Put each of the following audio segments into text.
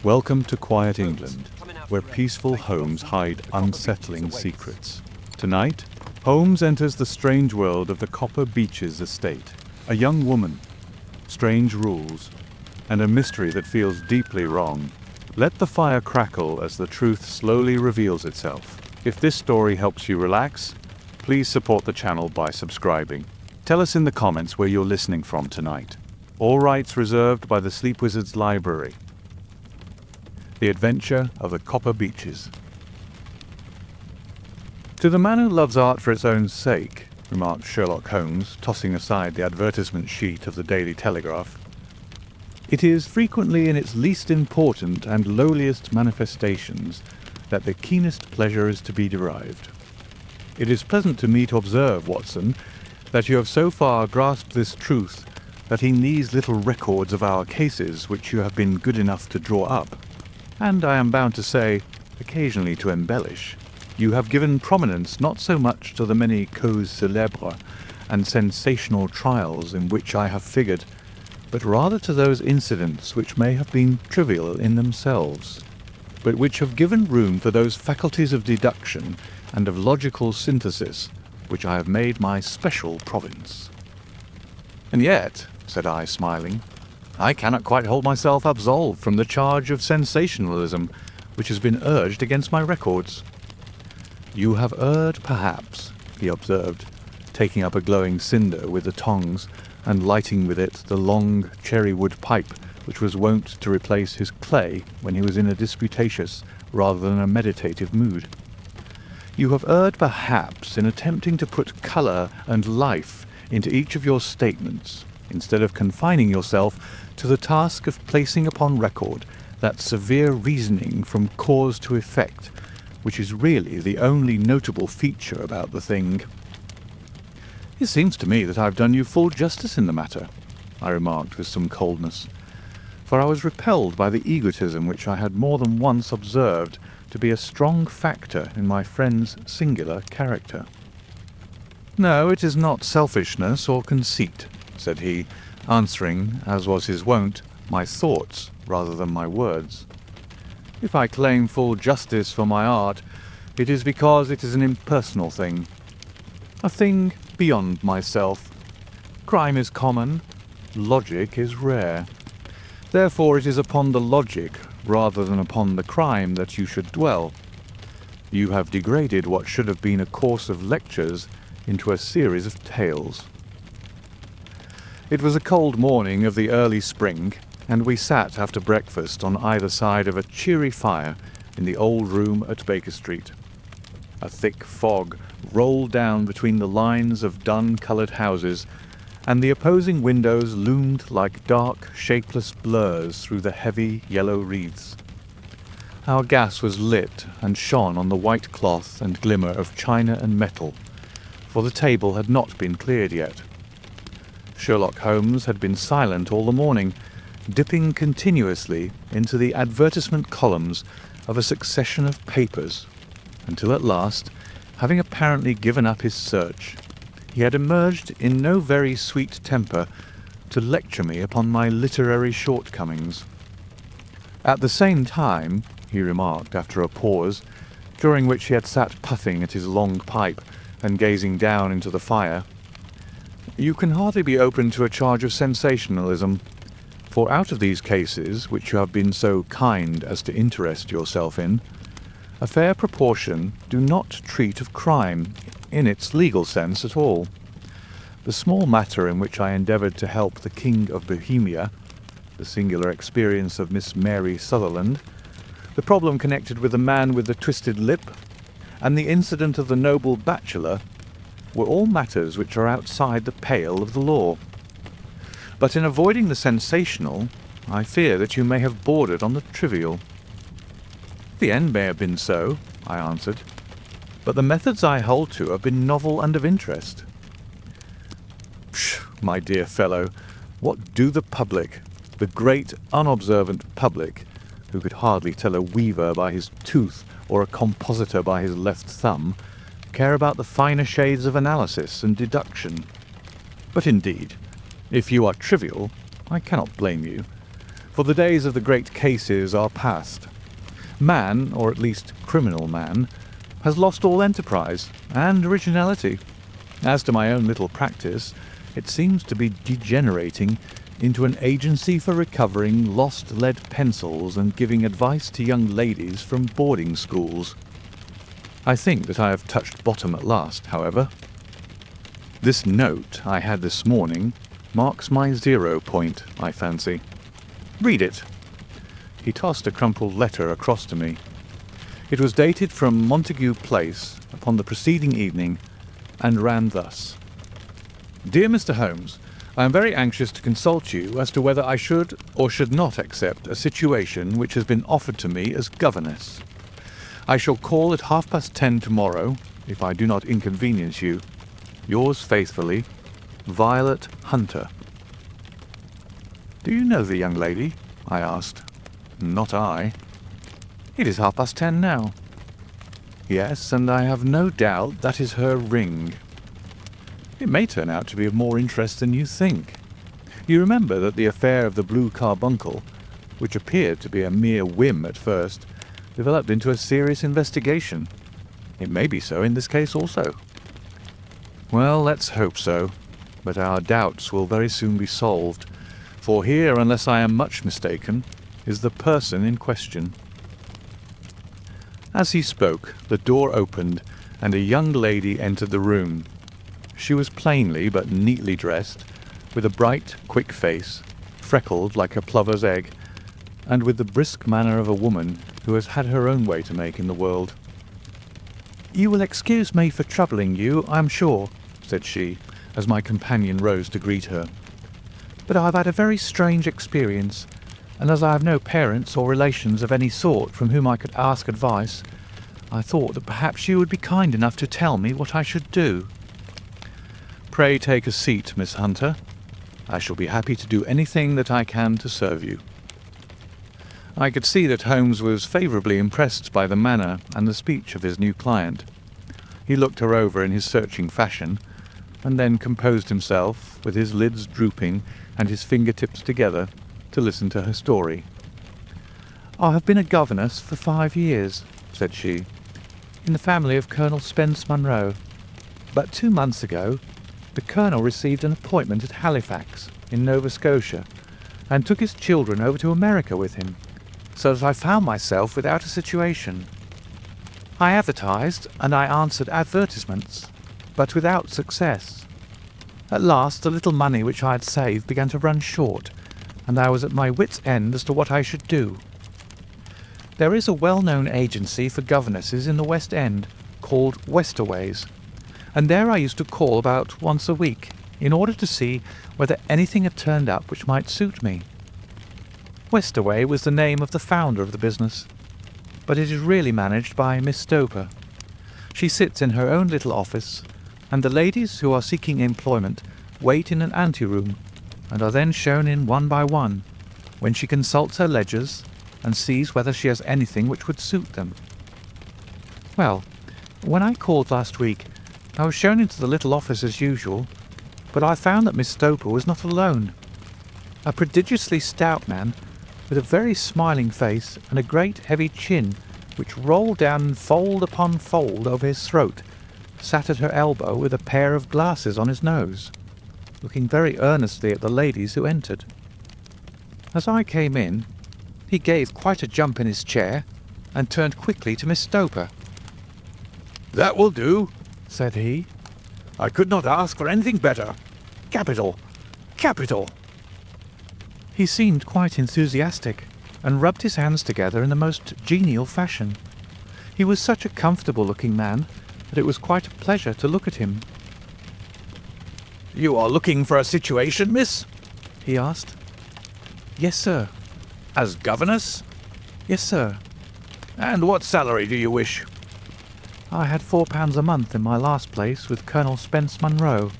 Welcome to quiet England, where peaceful homes hide unsettling secrets. Tonight, Holmes enters the strange world of the Copper Beeches estate. A young woman, strange rules, and a mystery that feels deeply wrong. Let the fire crackle as the truth slowly reveals itself. If this story helps you relax, please support the channel by subscribing. Tell us in the comments where you're listening from tonight. All rights reserved by the Sleep Wizard's Library. The Adventure of the Copper Beeches. To the man who loves art for its own sake, remarked Sherlock Holmes, tossing aside the advertisement sheet of the Daily Telegraph, it is frequently in its least important and lowliest manifestations that the keenest pleasure is to be derived. It is pleasant to me to observe, Watson, that you have so far grasped this truth that in these little records of our cases which you have been good enough to draw up, and I am bound to say, occasionally to embellish, you have given prominence not so much to the many causes célèbres and sensational trials in which I have figured, but rather to those incidents which may have been trivial in themselves, but which have given room for those faculties of deduction and of logical synthesis which I have made my special province. And yet, said I, smiling, I cannot quite hold myself absolved from the charge of sensationalism which has been urged against my records. You have erred, perhaps, he observed, taking up a glowing cinder with the tongs and lighting with it the long cherry-wood pipe which was wont to replace his clay when he was in a disputatious rather than a meditative mood. You have erred, perhaps, in attempting to put colour and life into each of your statements, instead of confining yourself to the task of placing upon record that severe reasoning from cause to effect, which is really the only notable feature about the thing. It seems to me that I have done you full justice in the matter, I remarked with some coldness, for I was repelled by the egotism which I had more than once observed to be a strong factor in my friend's singular character. No, it is not selfishness or conceit, said he, answering, as was his wont, my thoughts rather than my words. If I claim full justice for my art, it is because it is an impersonal thing, a thing beyond myself. Crime is common, logic is rare. Therefore it is upon the logic rather than upon the crime that you should dwell. You have degraded what should have been a course of lectures into a series of tales. It was a cold morning of the early spring, and we sat after breakfast on either side of a cheery fire in the old room at Baker Street. A thick fog rolled down between the lines of dun-coloured houses, and the opposing windows loomed like dark, shapeless blurs through the heavy yellow wreaths. Our gas was lit and shone on the white cloth and glimmer of china and metal, for the table had not been cleared yet. Sherlock Holmes had been silent all the morning, dipping continuously into the advertisement columns of a succession of papers, until at last, having apparently given up his search, he had emerged in no very sweet temper to lecture me upon my literary shortcomings. At the same time, he remarked after a pause, during which he had sat puffing at his long pipe and gazing down into the fire, you can hardly be open to a charge of sensationalism, for out of these cases which you have been so kind as to interest yourself in, a fair proportion do not treat of crime in its legal sense at all. The small matter in which I endeavoured to help the King of Bohemia, the singular experience of Miss Mary Sutherland, the problem connected with the man with the twisted lip, and the incident of the noble bachelor, were all matters which are outside the pale of the law. But in avoiding the sensational, I fear that you may have bordered on the trivial. The end may have been so, I answered, but the methods I hold to have been novel and of interest. Psh, my dear fellow, what do the public, the great unobservant public, who could hardly tell a weaver by his tooth or a compositor by his left thumb, care about the finer shades of analysis and deduction? But indeed, if you are trivial, I cannot blame you, for the days of the great cases are past. Man, or at least criminal man, has lost all enterprise and originality. As to my own little practice, it seems to be degenerating into an agency for recovering lost lead pencils and giving advice to young ladies from boarding schools. I think that I have touched bottom at last, however. This note I had this morning marks my 0 point, I fancy. Read it." He tossed a crumpled letter across to me. It was dated from Montague Place upon the preceding evening, and ran thus: "Dear Mr. Holmes, I am very anxious to consult you as to whether I should or should not accept a situation which has been offered to me as governess. I shall call at 10:30 tomorrow, if I do not inconvenience you. Yours faithfully, Violet Hunter." "Do you know the young lady?" I asked. "Not I." "It is 10:30 now." "Yes, and I have no doubt that is her ring." "It may turn out to be of more interest than you think. You remember that the affair of the blue carbuncle, which appeared to be a mere whim at first, developed into a serious investigation. It may be so in this case also." "Well, let's hope so, but our doubts will very soon be solved, for here, unless I am much mistaken, is the person in question." As he spoke, the door opened, and a young lady entered the room. She was plainly but neatly dressed, with a bright, quick face, freckled like a plover's egg, and with the brisk manner of a woman who has had her own way to make in the world. "You will excuse me for troubling you, I am sure," said she, as my companion rose to greet her. "But I have had a very strange experience, and as I have no parents or relations of any sort from whom I could ask advice, I thought that perhaps you would be kind enough to tell me what I should do." "Pray take a seat, Miss Hunter. I shall be happy to do anything that I can to serve you." I could see that Holmes was favourably impressed by the manner and the speech of his new client. He looked her over in his searching fashion, and then composed himself, with his lids drooping and his fingertips together, to listen to her story. "I have been a governess for 5 years," said she, "in the family of Colonel Spence Munro. But 2 months ago, the Colonel received an appointment at Halifax, in Nova Scotia, and took his children over to America with him, so that I found myself without a situation. I advertised, and I answered advertisements, but without success. At last the little money which I had saved began to run short, and I was at my wits' end as to what I should do. There is a well-known agency for governesses in the West End, called Westerways, and there I used to call about once a week, in order to see whether anything had turned up which might suit me. Westerway was the name of the founder of the business, but it is really managed by Miss Stoper. She sits in her own little office, and the ladies who are seeking employment wait in an ante-room, and are then shown in one by one, when she consults her ledgers and sees whether she has anything which would suit them. Well, when I called last week, I was shown into the little office as usual, but I found that Miss Stoper was not alone. A prodigiously stout man, with a very smiling face and a great heavy chin which rolled down fold upon fold over his throat, sat at her elbow with a pair of glasses on his nose, looking very earnestly at the ladies who entered. As I came in, he gave quite a jump in his chair and turned quickly to Miss Stoper. "That will do," said he. "I could not ask for anything better. Capital! Capital!" He seemed quite enthusiastic, and rubbed his hands together in the most genial fashion. He was such a comfortable-looking man that it was quite a pleasure to look at him. "You are looking for a situation, miss?" he asked. "Yes, sir." "As governess?" "Yes, sir." "And what salary do you wish?" "I had £4 a month in my last place with Colonel Spence Munro."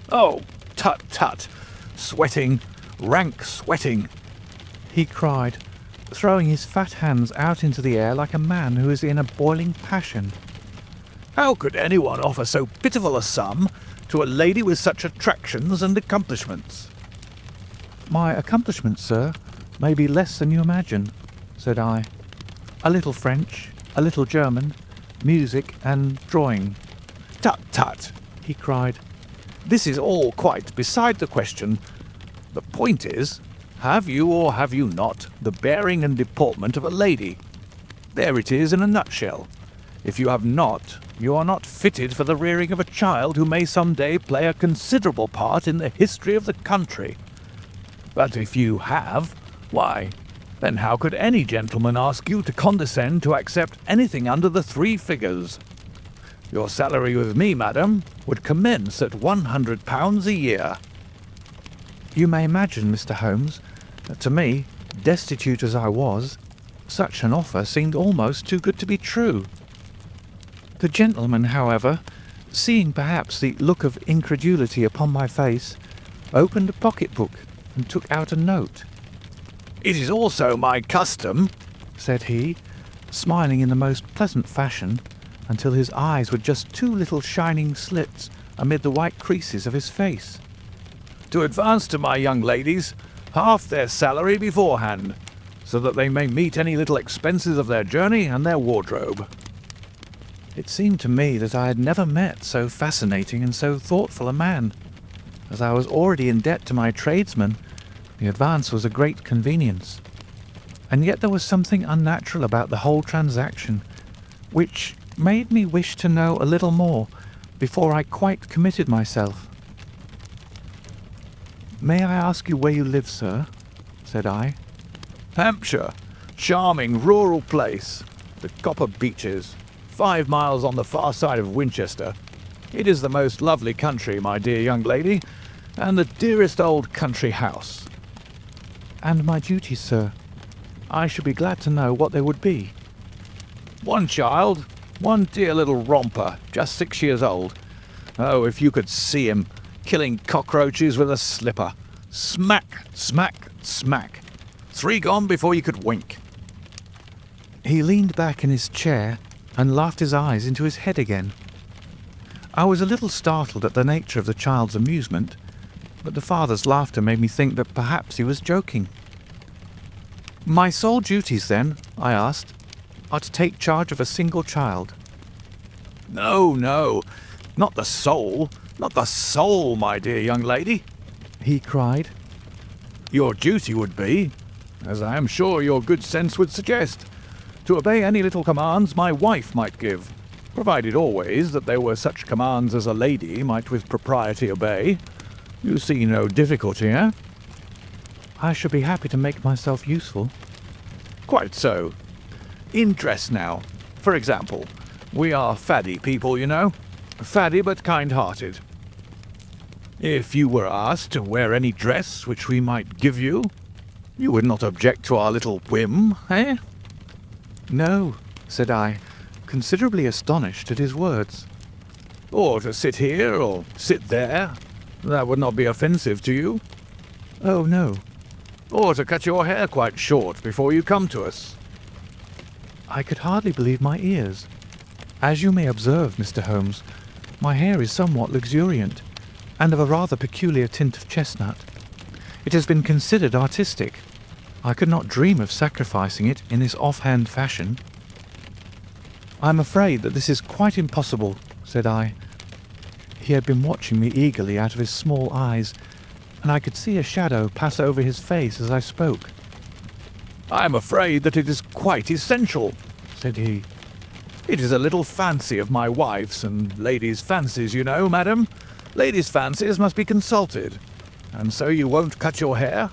"Oh, tut, tut! Sweating, rank sweating!" he cried, throwing his fat hands out into the air like a man who is in a boiling passion. "How could anyone offer so pitiful a sum to a lady with such attractions and accomplishments?" "My accomplishments, sir, may be less than you imagine," said I. "A little French, a little German, music and drawing." "Tut, tut!" he cried. "This is all quite beside the question. The point is, have you or have you not the bearing and deportment of a lady? There it is in a nutshell. If you have not, you are not fitted for the rearing of a child who may some day play a considerable part in the history of the country. But if you have, why, then how could any gentleman ask you to condescend to accept anything under the 3 figures? Your salary with me, madam, would commence at £100 a year." You may imagine, Mr. Holmes, that to me, destitute as I was, such an offer seemed almost too good to be true. The gentleman, however, seeing perhaps the look of incredulity upon my face, opened a pocket-book and took out a note. "It is also my custom," said he, smiling in the most pleasant fashion, until his eyes were just 2 little shining slits amid the white creases of his face, "to advance to my young ladies half their salary beforehand, so that they may meet any little expenses of their journey and their wardrobe." It seemed to me that I had never met so fascinating and so thoughtful a man. As I was already in debt to my tradesmen, the advance was a great convenience. And yet there was something unnatural about the whole transaction, which made me wish to know a little more before I quite committed myself. "May I ask you where you live, sir?" said I. "Hampshire. Charming rural place. The Copper Beeches. 5 miles on the far side of Winchester. It is the most lovely country, my dear young lady, and the dearest old country house." "And my duties, sir? I should be glad to know what they would be." "One child, one dear little romper, just 6 years old. Oh, if you could see him, killing cockroaches with a slipper. Smack, smack, smack. 3 gone before you could wink." He leaned back in his chair and laughed his eyes into his head again. I was a little startled at the nature of the child's amusement, but the father's laughter made me think that perhaps he was joking. "My sole duties, then," I asked, "are to take charge of a single child?" "No, no, not the soul, not the soul, my dear young lady," he cried. "Your duty would be, as I am sure your good sense would suggest, to obey any little commands my wife might give, provided always that they were such commands as a lady might with propriety obey. You see no difficulty, eh?" "I should be happy to make myself useful." "Quite so. In dress now, for example. We are faddy people, you know. Faddy but kind-hearted. If you were asked to wear any dress which we might give you, you would not object to our little whim, eh?" "No," said I, considerably astonished at his words. "Or to sit here or sit there, that would not be offensive to you?" "Oh, no." "Or to cut your hair quite short before you come to us?" I could hardly believe my ears. As you may observe, Mr. Holmes, my hair is somewhat luxuriant, and of a rather peculiar tint of chestnut. It has been considered artistic. I could not dream of sacrificing it in this offhand fashion. "I am afraid that this is quite impossible," said I. He had been watching me eagerly out of his small eyes, and I could see a shadow pass over his face as I spoke. "I am afraid that it is quite essential," said he. "It is a little fancy of my wife's, and ladies' fancies, you know, madam. Ladies' fancies must be consulted. And so you won't cut your hair?"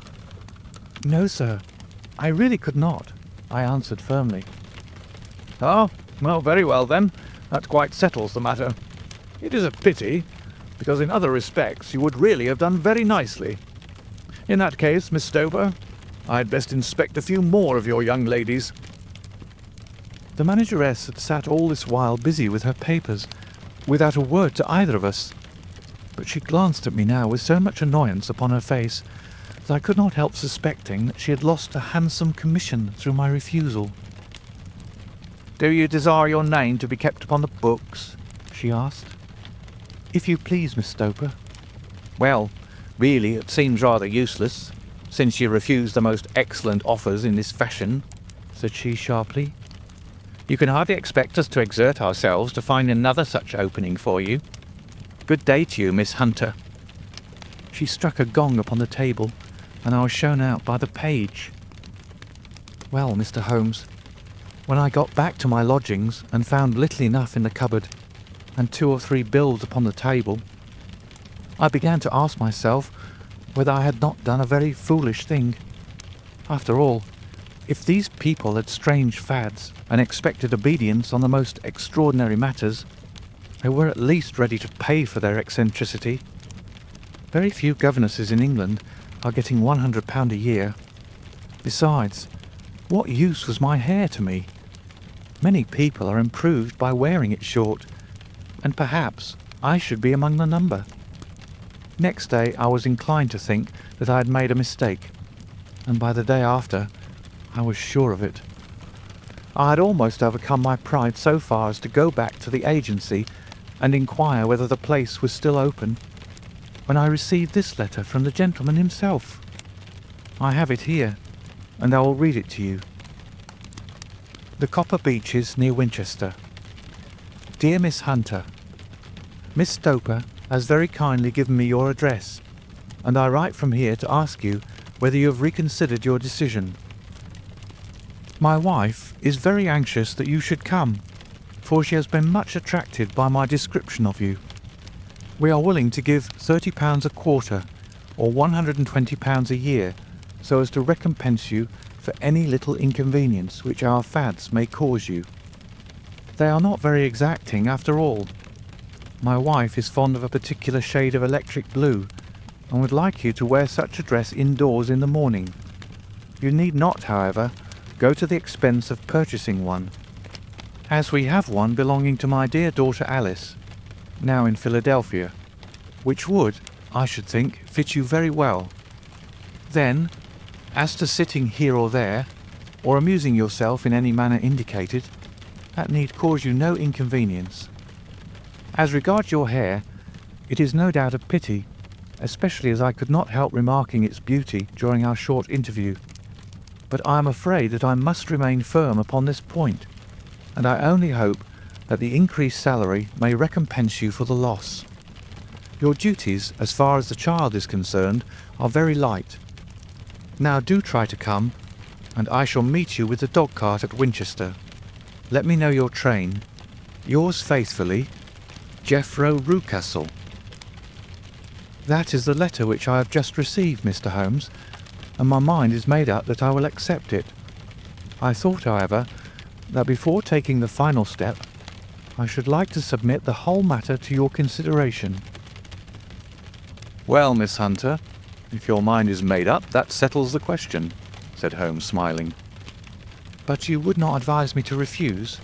"No, sir, I really could not," I answered firmly. "Oh, well, very well then. That quite settles the matter. It is a pity, because in other respects you would really have done very nicely. In that case, Miss Stover, I'd best inspect a few more of your young ladies." The manageress had sat all this while busy with her papers, without a word to either of us. But she glanced at me now with so much annoyance upon her face that I could not help suspecting that she had lost a handsome commission through my refusal. "Do you desire your name to be kept upon the books?" she asked. "If you please, Miss Stoper." "Well, really, it seems rather useless. since you refuse the most excellent offers in this fashion," said she sharply. "You can hardly expect us to exert ourselves to find another such opening for you. Good day to you, Miss Hunter." She struck a gong upon the table, and I was shown out by the page. Well, Mr. Holmes, when I got back to my lodgings and found little enough in the cupboard and 2 or 3 bills upon the table, I began to ask myself whether I had not done a very foolish thing. After all, if these people had strange fads and expected obedience on the most extraordinary matters, they were at least ready to pay for their eccentricity. Very few governesses in England are getting £100 a year. Besides, what use was my hair to me? Many people are improved by wearing it short, and perhaps I should be among the number. Next day I was inclined to think that I had made a mistake, and by the day after I was sure of it. I had almost overcome my pride so far as to go back to the agency and inquire whether the place was still open, when I received this letter from the gentleman himself. I have it here, and I will read it to you. The Copper Beeches, near Winchester. Dear Miss Hunter, Miss Stoper has very kindly given me your address, and I write from here to ask you whether you have reconsidered your decision. My wife is very anxious that you should come, for she has been much attracted by my description of you. We are willing to give £30 a quarter, or £120 a year, so as to recompense you for any little inconvenience which our fads may cause you. They are not very exacting after all. My wife is fond of a particular shade of electric blue, and would like you to wear such a dress indoors in the morning. You need not, however, go to the expense of purchasing one, as we have one belonging to my dear daughter Alice, now in Philadelphia, which would, I should think, fit you very well. Then, as to sitting here or there, or amusing yourself in any manner indicated, that need cause you no inconvenience. As regards your hair, it is no doubt a pity, especially as I could not help remarking its beauty during our short interview. But I am afraid that I must remain firm upon this point, and I only hope that the increased salary may recompense you for the loss. Your duties, as far as the child is concerned, are very light. Now do try to come, and I shall meet you with the dog-cart at Winchester. Let me know your train. Yours faithfully, Jeffro Rucastle. That is the letter which I have just received, Mr. Holmes, and my mind is made up that I will accept it. I thought, however, that before taking the final step, I should like to submit the whole matter to your consideration. Well, Miss Hunter, if your mind is made up, that settles the question, said Holmes, smiling. But you would not advise me to refuse?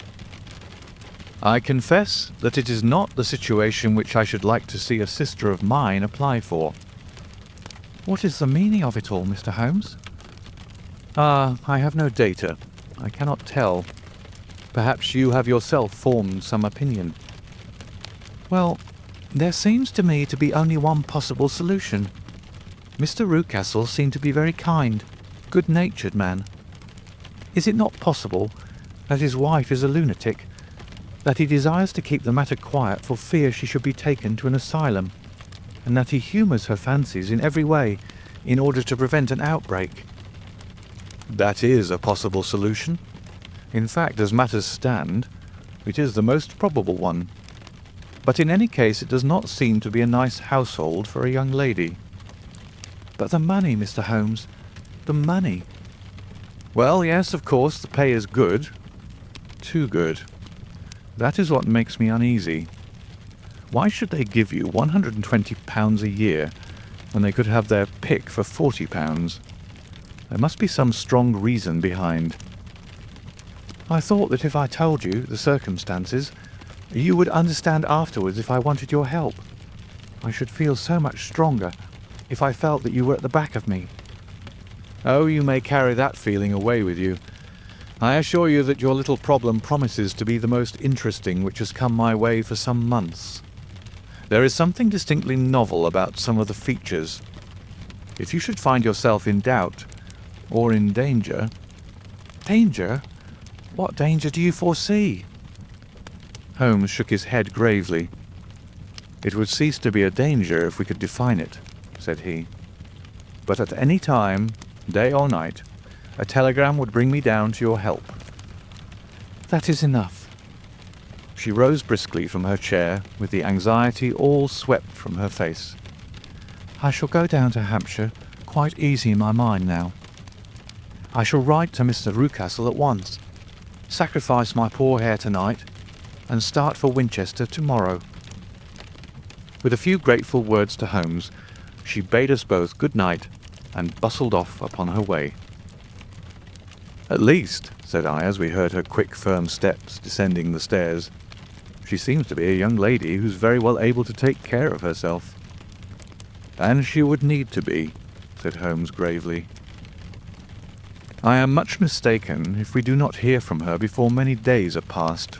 I confess that it is not the situation which I should like to see a sister of mine apply for. What is the meaning of it all, Mr. Holmes? I have no data. I cannot tell. Perhaps you have yourself formed some opinion. Well, there seems to me to be only one possible solution. Mr. Rucastle seemed to be very kind, good-natured man. Is it not possible that his wife is a lunatic, that he desires to keep the matter quiet for fear she should be taken to an asylum, and that he humours her fancies in every way in order to prevent an outbreak? That is a possible solution. In fact, as matters stand, it is the most probable one. But in any case, it does not seem to be a nice household for a young lady. But the money, Mr. Holmes, the money. Well, yes, of course, the pay is good. Too good. That is what makes me uneasy. Why should they give you £120 a year when they could have their pick for £40? There must be some strong reason behind. I thought that if I told you the circumstances, you would understand afterwards if I wanted your help. I should feel so much stronger if I felt that you were at the back of me. Oh, you may carry that feeling away with you. I assure you that your little problem promises to be the most interesting which has come my way for some months. There is something distinctly novel about some of the features. If you should find yourself in doubt, or in danger—" "Danger? What danger do you foresee?" Holmes shook his head gravely. "It would cease to be a danger if we could define it," said he. "But at any time, day or night, a telegram would bring me down to your help." "That is enough." She rose briskly from her chair, with the anxiety all swept from her face. "I shall go down to Hampshire quite easy in my mind now. I shall write to Mr. Rucastle at once, sacrifice my poor hair tonight, and start for Winchester tomorrow." With a few grateful words to Holmes, she bade us both good night and bustled off upon her way. "At least," said I, as we heard her quick, firm steps descending the stairs, "she seems to be a young lady who's very well able to take care of herself." "And she would need to be," said Holmes gravely. "I am much mistaken if we do not hear from her before many days are past."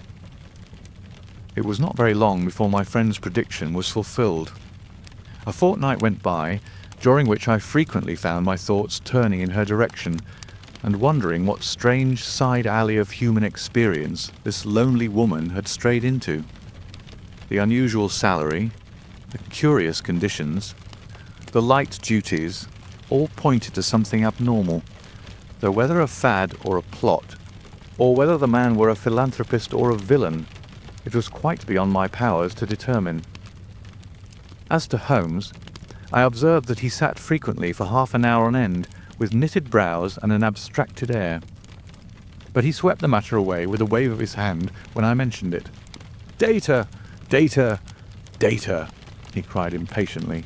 It was not very long before my friend's prediction was fulfilled. A fortnight went by, during which I frequently found my thoughts turning in her direction, and wondering what strange side alley of human experience this lonely woman had strayed into. The unusual salary, the curious conditions, the light duties, all pointed to something abnormal, though whether a fad or a plot, or whether the man were a philanthropist or a villain, it was quite beyond my powers to determine. As to Holmes, I observed that he sat frequently for half an hour on end, with knitted brows and an abstracted air. But he swept the matter away with a wave of his hand when I mentioned it. "Data! Data! Data!" he cried impatiently.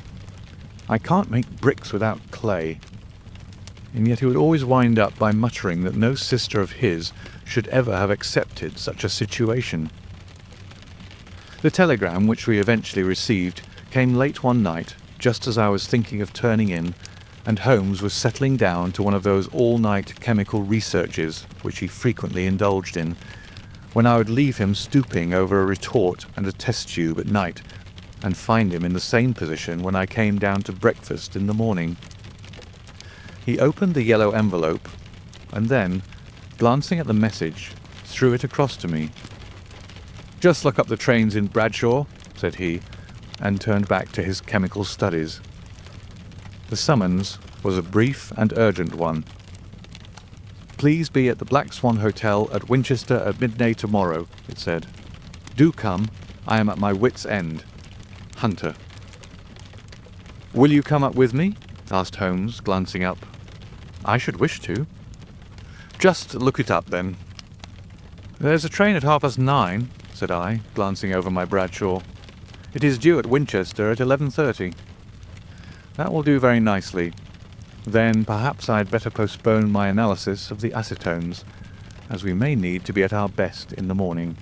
"I can't make bricks without clay." And yet he would always wind up by muttering that no sister of his should ever have accepted such a situation. The telegram which we eventually received came late one night, just as I was thinking of turning in, and Holmes was settling down to one of those all-night chemical researches which he frequently indulged in, when I would leave him stooping over a retort and a test tube at night, and find him in the same position when I came down to breakfast in the morning. He opened the yellow envelope, and then, glancing at the message, threw it across to me. "Just look up the trains in Bradshaw," said he, and turned back to his chemical studies. The summons was a brief and urgent one. "Please be at the Black Swan Hotel at Winchester at midday tomorrow," it said. "Do come. I am at my wit's end. Hunter." "Will you come up with me?" asked Holmes, glancing up. "I should wish to." "Just look it up, then." "There's a train at 9:30, said I, glancing over my Bradshaw. "It is due at Winchester at 11:30. "That will do very nicely. Then perhaps I'd better postpone my analysis of the acetones, as we may need to be at our best in the morning."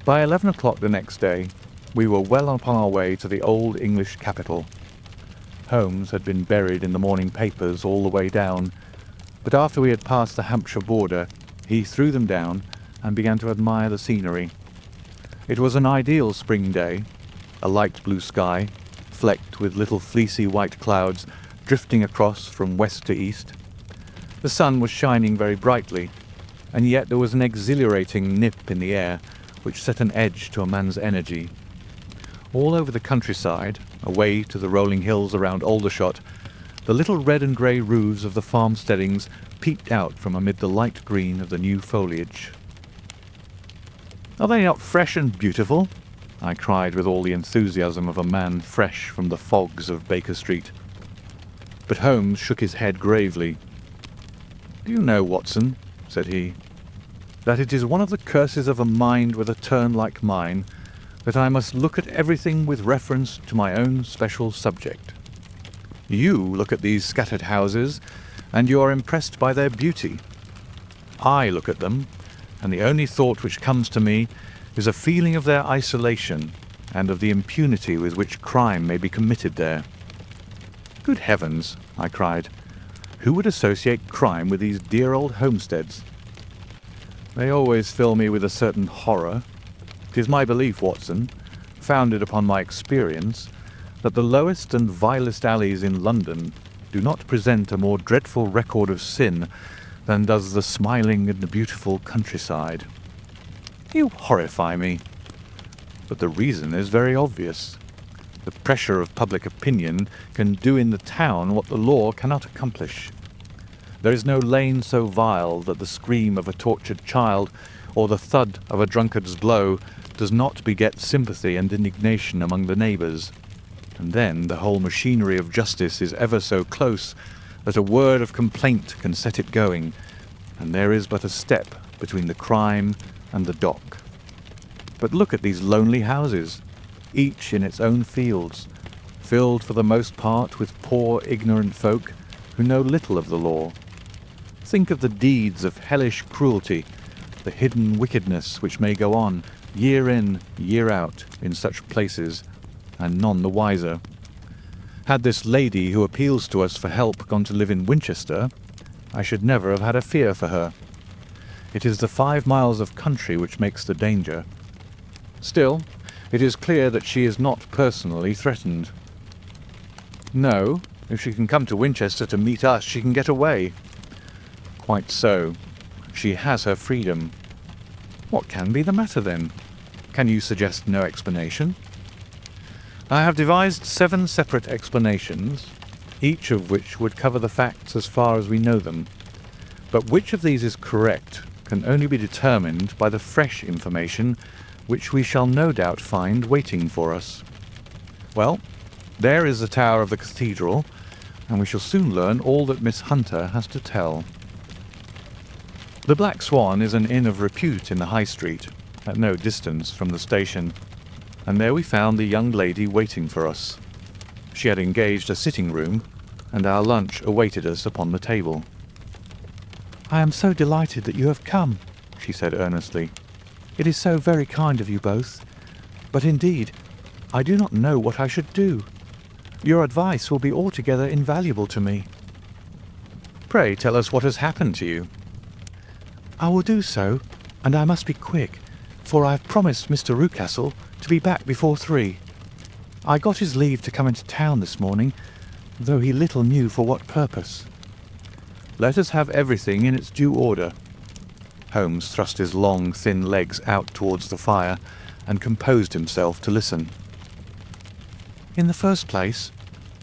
By 11 o'clock the next day, we were well upon our way to the old English capital. Holmes had been buried in the morning papers all the way down, but after we had passed the Hampshire border, he threw them down and began to admire the scenery. It was an ideal spring day, a light blue sky, flecked with little fleecy white clouds drifting across from west to east. The sun was shining very brightly, and yet there was an exhilarating nip in the air which set an edge to a man's energy. All over the countryside, away to the rolling hills around Aldershot, the little red and grey roofs of the farmsteadings peeped out from amid the light green of the new foliage. "Are they not fresh and beautiful?" I cried with all the enthusiasm of a man fresh from the fogs of Baker Street. But Holmes shook his head gravely. "Do you know, Watson," said he, "that it is one of the curses of a mind with a turn like mine that I must look at everything with reference to my own special subject. You look at these scattered houses, and you are impressed by their beauty. I look at them, and the only thought which comes to me is a feeling of their isolation and of the impunity with which crime may be committed there." "Good heavens!" I cried. "Who would associate crime with these dear old homesteads?" "They always fill me with a certain horror. 'Tis my belief, Watson, founded upon my experience, that the lowest and vilest alleys in London do not present a more dreadful record of sin than does the smiling and beautiful countryside. You horrify me. But the reason is very obvious. The pressure of public opinion can do in the town what the law cannot accomplish. There is no lane so vile that the scream of a tortured child or the thud of a drunkard's blow does not beget sympathy and indignation among the neighbours. And then the whole machinery of justice is ever so close that a word of complaint can set it going, and there is but a step between the crime and the dock. But look at these lonely houses, each in its own fields, filled for the most part with poor ignorant folk who know little of the law. Think of the deeds of hellish cruelty, the hidden wickedness which may go on, year in, year out, in such places, and none the wiser. Had this lady who appeals to us for help gone to live in Winchester, I should never have had a fear for her. It is the 5 miles of country which makes the danger. Still, it is clear that she is not personally threatened. No, if she can come to Winchester to meet us, she can get away. Quite so. She has her freedom. What can be the matter, then? Can you suggest no explanation? I have devised 7 separate explanations, each of which would cover the facts as far as we know them. But which of these is correct can only be determined by the fresh information which we shall no doubt find waiting for us. Well, there is the tower of the cathedral, and we shall soon learn all that Miss Hunter has to tell. The Black Swan is an inn of repute in the High Street, at no distance from the station, and there we found the young lady waiting for us. She had engaged a sitting room, and our lunch awaited us upon the table. "I am so delighted that you have come," she said earnestly. "It is so very kind of you both. But indeed, I do not know what I should do. Your advice will be altogether invaluable to me." Pray tell us what has happened to you. "I will do so, and I must be quick, for I have promised Mr. Rucastle to be back before 3. I got his leave to come into town this morning, though he little knew for what purpose." Let us have everything in its due order. Holmes thrust his long, thin legs out towards the fire and composed himself to listen. "In the first place,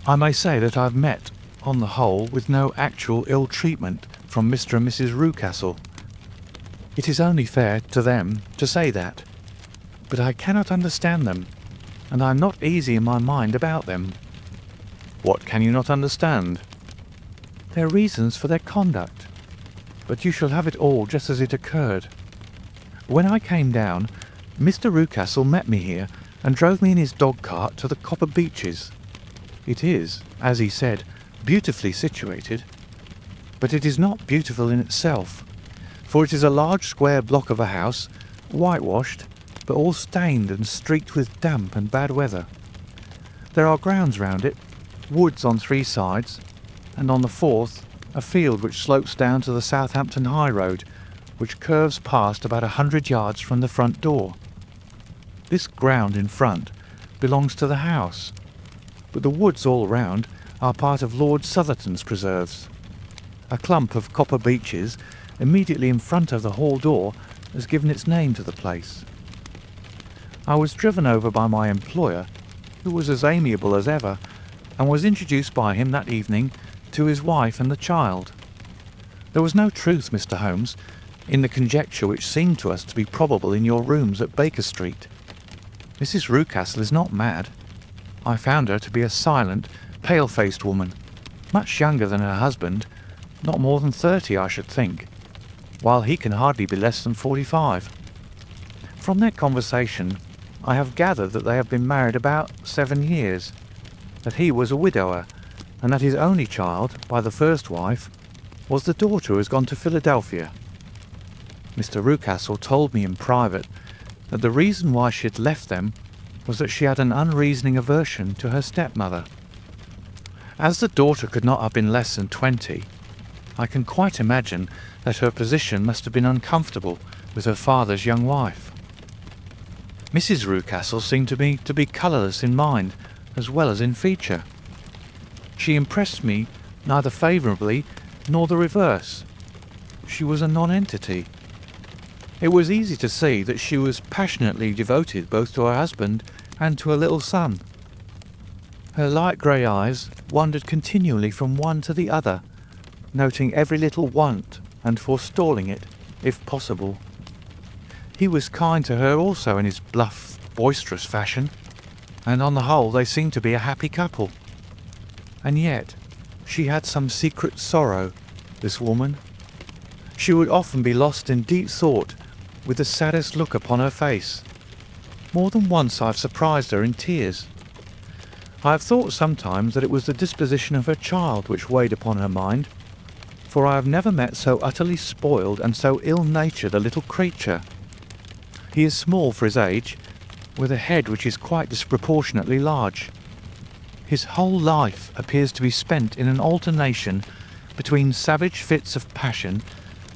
I may say that I have met, on the whole, with no actual ill treatment from Mr. and Mrs. Rucastle. It is only fair to them to say that. But I cannot understand them, and I am not easy in my mind about them." What can you not understand? "Their reasons for their conduct. But you shall have it all just as it occurred. When I came down, Mr. Rucastle met me here and drove me in his dog-cart to the Copper Beeches. It is, as he said, beautifully situated. But it is not beautiful in itself, for it is a large square block of a house, whitewashed, but all stained and streaked with damp and bad weather. There are grounds round it, woods on 3 sides, and on the 4th a field which slopes down to the Southampton High Road, which curves past about 100 yards from the front door. This ground in front belongs to the house, but the woods all round are part of Lord Southerton's preserves. A clump of copper beeches immediately in front of the hall door has given its name to the place. I was driven over by my employer, who was as amiable as ever, and was introduced by him that evening to his wife and the child. There was no truth, Mr. Holmes, in the conjecture which seemed to us to be probable in your rooms at Baker Street. Mrs. Rucastle is not mad. I found her to be a silent, pale-faced woman, much younger than her husband, not more than 30, I should think, while he can hardly be less than 45. From their conversation, I have gathered that they have been married about 7 years, that he was a widower, and that his only child, by the first wife, was the daughter who has gone to Philadelphia. Mr. Rucastle told me in private that the reason why she had left them was that she had an unreasoning aversion to her stepmother. As the daughter could not have been less than 20, I can quite imagine that her position must have been uncomfortable with her father's young wife. Mrs. Rucastle seemed to me to be colourless in mind, as well as in feature. She impressed me neither favourably nor the reverse. She was a non-entity. It was easy to see that she was passionately devoted both to her husband and to her little son. Her light grey eyes wandered continually from one to the other, noting every little want and forestalling it, if possible. He was kind to her also in his bluff, boisterous fashion, and on the whole they seemed to be a happy couple. And yet she had some secret sorrow, this woman. She would often be lost in deep thought, with the saddest look upon her face. More than once I have surprised her in tears. I have thought sometimes that it was the disposition of her child which weighed upon her mind, for I have never met so utterly spoiled and so ill-natured a little creature. He is small for his age, with a head which is quite disproportionately large. His whole life appears to be spent in an alternation between savage fits of passion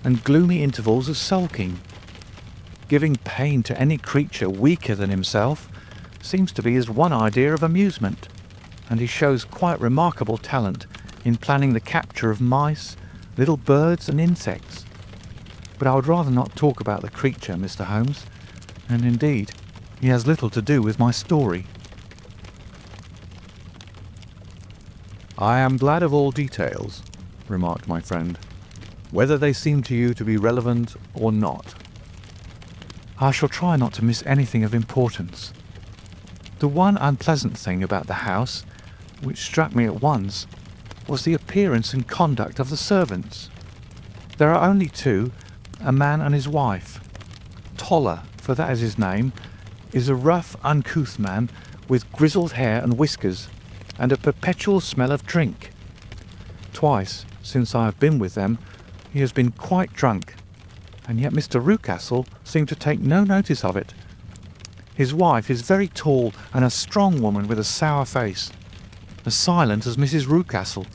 and gloomy intervals of sulking. Giving pain to any creature weaker than himself seems to be his one idea of amusement, and he shows quite remarkable talent in planning the capture of mice, little birds and insects. But I would rather not talk about the creature, Mr. Holmes, and indeed he has little to do with my story. I am glad of all details, remarked my friend, whether they seem to you to be relevant or not. I shall try not to miss anything of importance. The one unpleasant thing about the house, which struck me at once, was the appearance and conduct of the servants. There are only two, a man and his wife. Toller, for that is his name, is a rough, uncouth man with grizzled hair and whiskers, and a perpetual smell of drink. Twice, since I have been with them, he has been quite drunk, and yet Mr. Rucastle seemed to take no notice of it. His wife is very tall and a strong woman with a sour face, as silent as Mrs. Rucastle,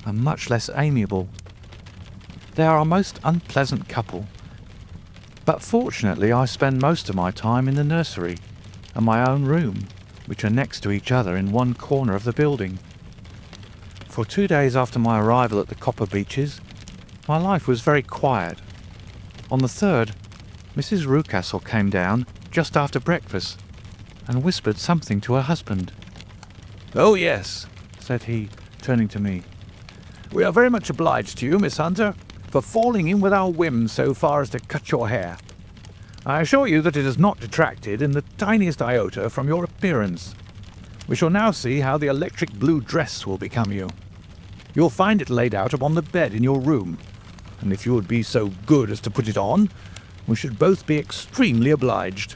and much less amiable. They are a most unpleasant couple, but fortunately I spend most of my time in the nursery and my own room, which are next to each other in one corner of the building. For 2 days after my arrival at the Copper Beeches, my life was very quiet. On the third, Mrs. Rucastle came down just after breakfast and whispered something to her husband. "Oh, yes," said he, turning to me. "we are very much obliged to you, Miss Hunter, for falling in with our whim so far as to cut your hair. I assure you that it has not detracted in the tiniest iota from your appearance. We shall now see how the electric blue dress will become you. You'll find it laid out upon the bed in your room, and if you would be so good as to put it on, we should both be extremely obliged."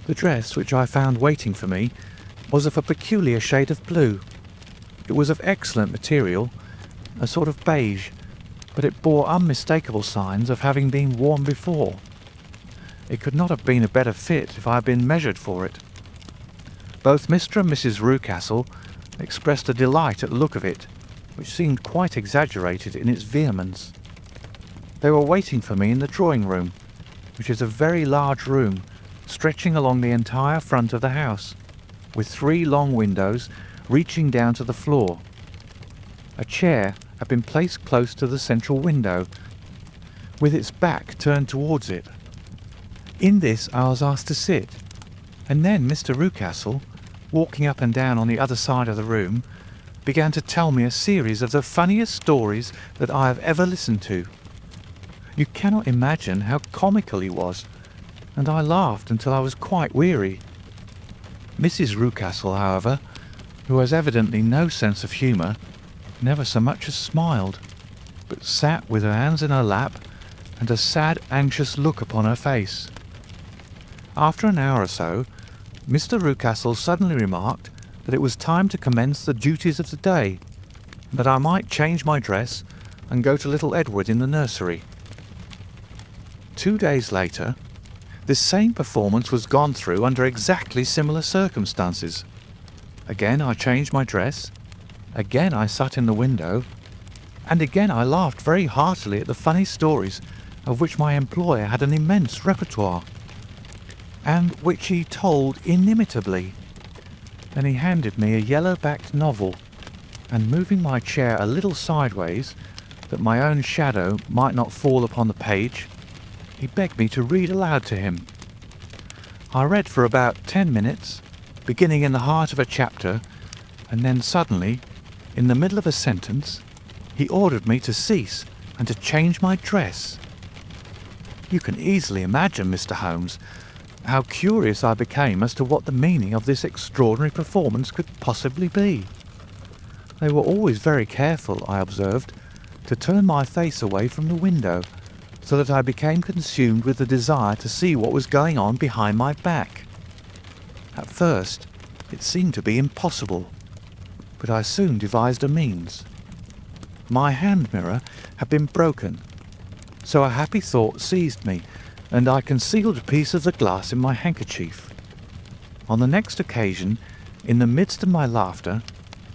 The dress which I found waiting for me was of a peculiar shade of blue. It was of excellent material, a sort of beige, but it bore unmistakable signs of having been worn before. It could not have been a better fit if I had been measured for it. Both Mr. and Mrs. Rucastle expressed a delight at the look of it, which seemed quite exaggerated in its vehemence. They were waiting for me in the drawing-room, which is a very large room, stretching along the entire front of the house, with 3 long windows reaching down to the floor. A chair had been placed close to the central window, with its back turned towards it. In this I was asked to sit, and then Mr. Rucastle, walking up and down on the other side of the room, began to tell me a series of the funniest stories that I have ever listened to. You cannot imagine how comical he was, and I laughed until I was quite weary. Mrs. Rucastle, however, who has evidently no sense of humour, never so much as smiled, but sat with her hands in her lap and a sad, anxious look upon her face. After an hour or so, Mr. Rucastle suddenly remarked that it was time to commence the duties of the day, that I might change my dress and go to little Edward in the nursery. 2 days later, this same performance was gone through under exactly similar circumstances. Again I changed my dress, again I sat in the window, and again I laughed very heartily at the funny stories of which my employer had an immense repertoire, and which he told inimitably. Then he handed me a yellow-backed novel, and moving my chair a little sideways, that my own shadow might not fall upon the page, he begged me to read aloud to him. I read for about 10 minutes, beginning in the heart of a chapter, and then suddenly, in the middle of a sentence, he ordered me to cease and to change my dress. You can easily imagine, Mr. Holmes, how curious I became as to what the meaning of this extraordinary performance could possibly be. They were always very careful, I observed, to turn my face away from the window, so that I became consumed with the desire to see what was going on behind my back. At first, it seemed to be impossible, but I soon devised a means. My hand mirror had been broken, so a happy thought seized me, and I concealed a piece of the glass in my handkerchief. On the next occasion, in the midst of my laughter,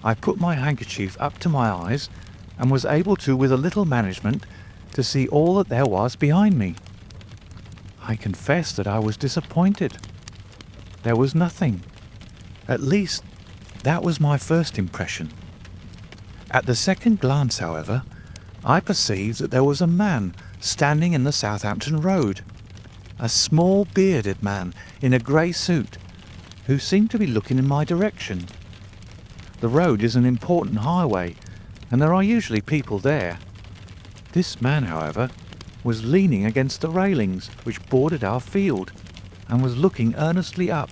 I put my handkerchief up to my eyes and was able to, with a little management, to see all that there was behind me. I confess that I was disappointed. There was nothing. At least, that was my first impression. At the second glance, however, I perceived that there was a man standing in the Southampton Road, a small bearded man in a grey suit, who seemed to be looking in my direction. The road is an important highway, and there are usually people there. This man, however, was leaning against the railings which bordered our field, and was looking earnestly up.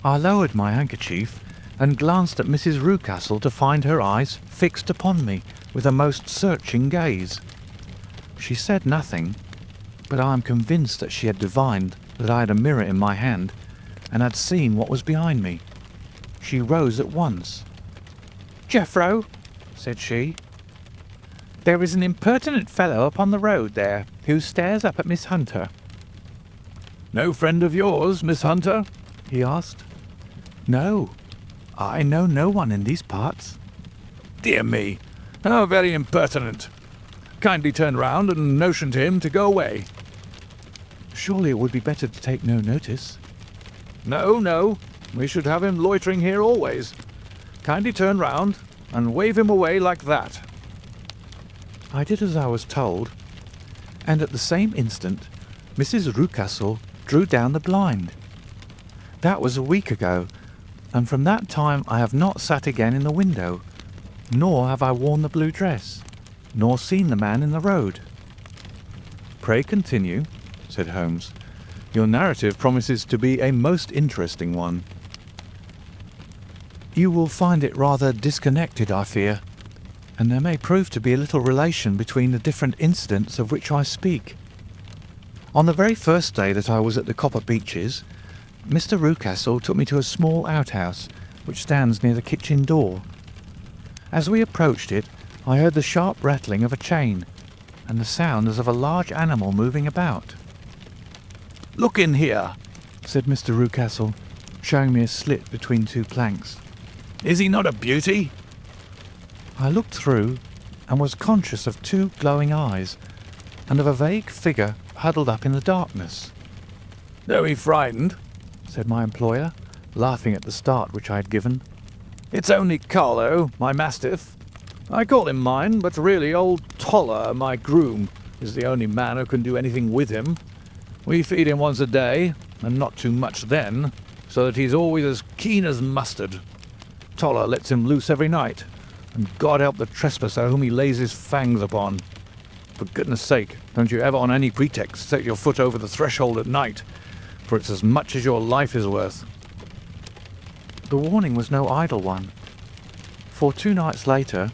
I lowered my handkerchief and glanced at Mrs. Rucastle to find her eyes fixed upon me with a most searching gaze. She said nothing, but I am convinced that she had divined that I had a mirror in my hand and had seen what was behind me. She rose at once. "Jeffro," said she, "there is an impertinent fellow upon the road there who stares up at Miss Hunter." "No friend of yours, Miss Hunter?" he asked. "No, I know no one in these parts." "Dear me, how very impertinent. Kindly turn round and notion to him to go away." "Surely it would be better to take no notice." No, we should have him loitering here always. Kindly turn round and wave him away like that." I did as I was told, and at the same instant Mrs. Rucastle drew down the blind. That was a week ago, and from that time I have not sat again in the window, nor have I worn the blue dress, nor seen the man in the road. "Pray continue," said Holmes. "Your narrative promises to be a most interesting one." You will find it rather disconnected, I fear, and there may prove to be a little relation between the different incidents of which I speak. On the very first day that I was at the Copper Beeches, Mr. Rucastle took me to a small outhouse which stands near the kitchen door. As we approached it, I heard the sharp rattling of a chain, and the sound as of a large animal moving about. "Look in here," said Mr. Rucastle, showing me a slit between two planks. "Is he not a beauty?" I looked through and was conscious of two glowing eyes and of a vague figure huddled up in the darkness. "Don't be frightened," said my employer, laughing at the start which I had given. "It's only Carlo, my mastiff. I call him mine, but really old Toller, my groom, is the only man who can do anything with him. We feed him once a day, and not too much then, so that he's always as keen as mustard. Toller lets him loose every night, and God help the trespasser whom he lays his fangs upon. For goodness sake, don't you ever on any pretext set your foot over the threshold at night, for it's as much as your life is worth." The warning was no idle one, for 2 nights later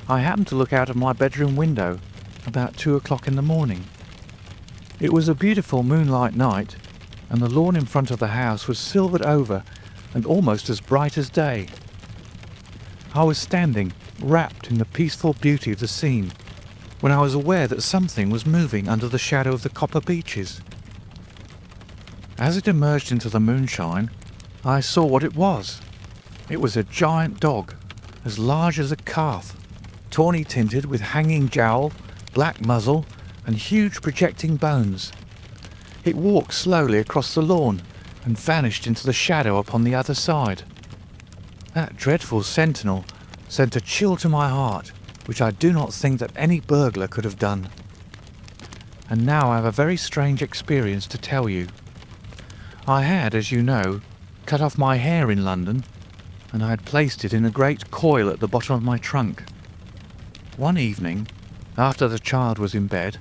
I happened to look out of my bedroom window about 2 o'clock in the morning. It was a beautiful moonlight night, and the lawn in front of the house was silvered over and almost as bright as day. I was standing, wrapped in the peaceful beauty of the scene, when I was aware that something was moving under the shadow of the Copper Beeches. As it emerged into the moonshine, I saw what it was. It was a giant dog, as large as a calf, tawny tinted with hanging jowl, black muzzle, and huge projecting bones. It walked slowly across the lawn and vanished into the shadow upon the other side. That dreadful sentinel sent a chill to my heart, which I do not think that any burglar could have done. And now I have a very strange experience to tell you. I had, as you know, cut off my hair in London, and I had placed it in a great coil at the bottom of my trunk. One evening, after the child was in bed,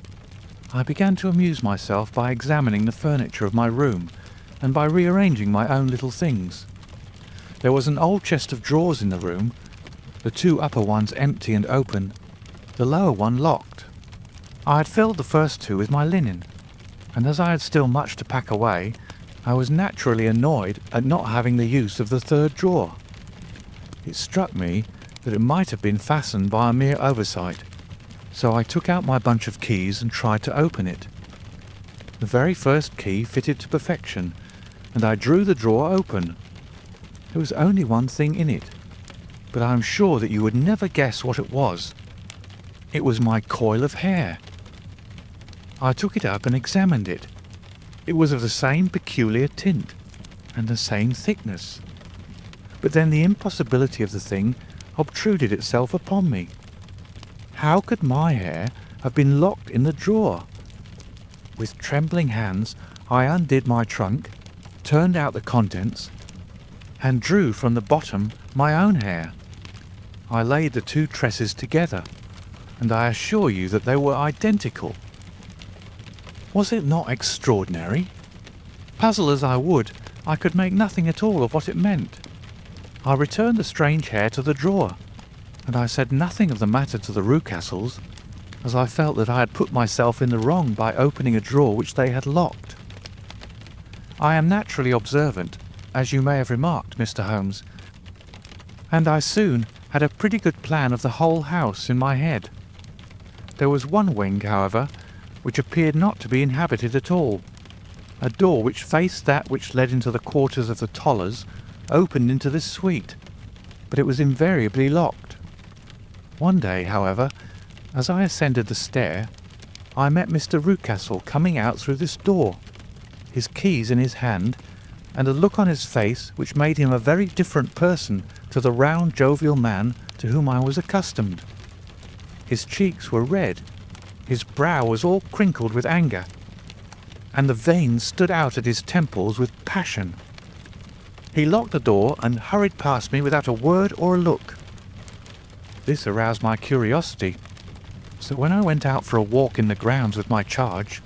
I began to amuse myself by examining the furniture of my room and by rearranging my own little things. There was an old chest of drawers in the room, the two upper ones empty and open, the lower one locked. I had filled the first two with my linen, and as I had still much to pack away, I was naturally annoyed at not having the use of the third drawer. It struck me that it might have been fastened by a mere oversight, so I took out my bunch of keys and tried to open it. The very first key fitted to perfection, and I drew the drawer open. There was only one thing in it, but I am sure that you would never guess what it was. It was my coil of hair. I took it up and examined it. It was of the same peculiar tint and the same thickness. But then the impossibility of the thing obtruded itself upon me. How could my hair have been locked in the drawer? With trembling hands, I undid my trunk, turned out the contents, and drew from the bottom my own hair. I laid the two tresses together, and I assure you that they were identical. Was it not extraordinary? Puzzle as I would, I could make nothing at all of what it meant. I returned the strange hair to the drawer, and I said nothing of the matter to the Rucastles, as I felt that I had put myself in the wrong by opening a drawer which they had locked. I am naturally observant, as you may have remarked, Mr. Holmes, and I soon had a pretty good plan of the whole house in my head. There was one wing, however, which appeared not to be inhabited at all. A door which faced that which led into the quarters of the Tollers opened into this suite, but it was invariably locked. One day, however, as I ascended the stair, I met Mr. Rucastle coming out through this door, his keys in his hand, and a look on his face which made him a very different person to the round, jovial man to whom I was accustomed. His cheeks were red, his brow was all crinkled with anger, and the veins stood out at his temples with passion. He locked the door and hurried past me without a word or a look. This aroused my curiosity, so when I went out for a walk in the grounds with my charge,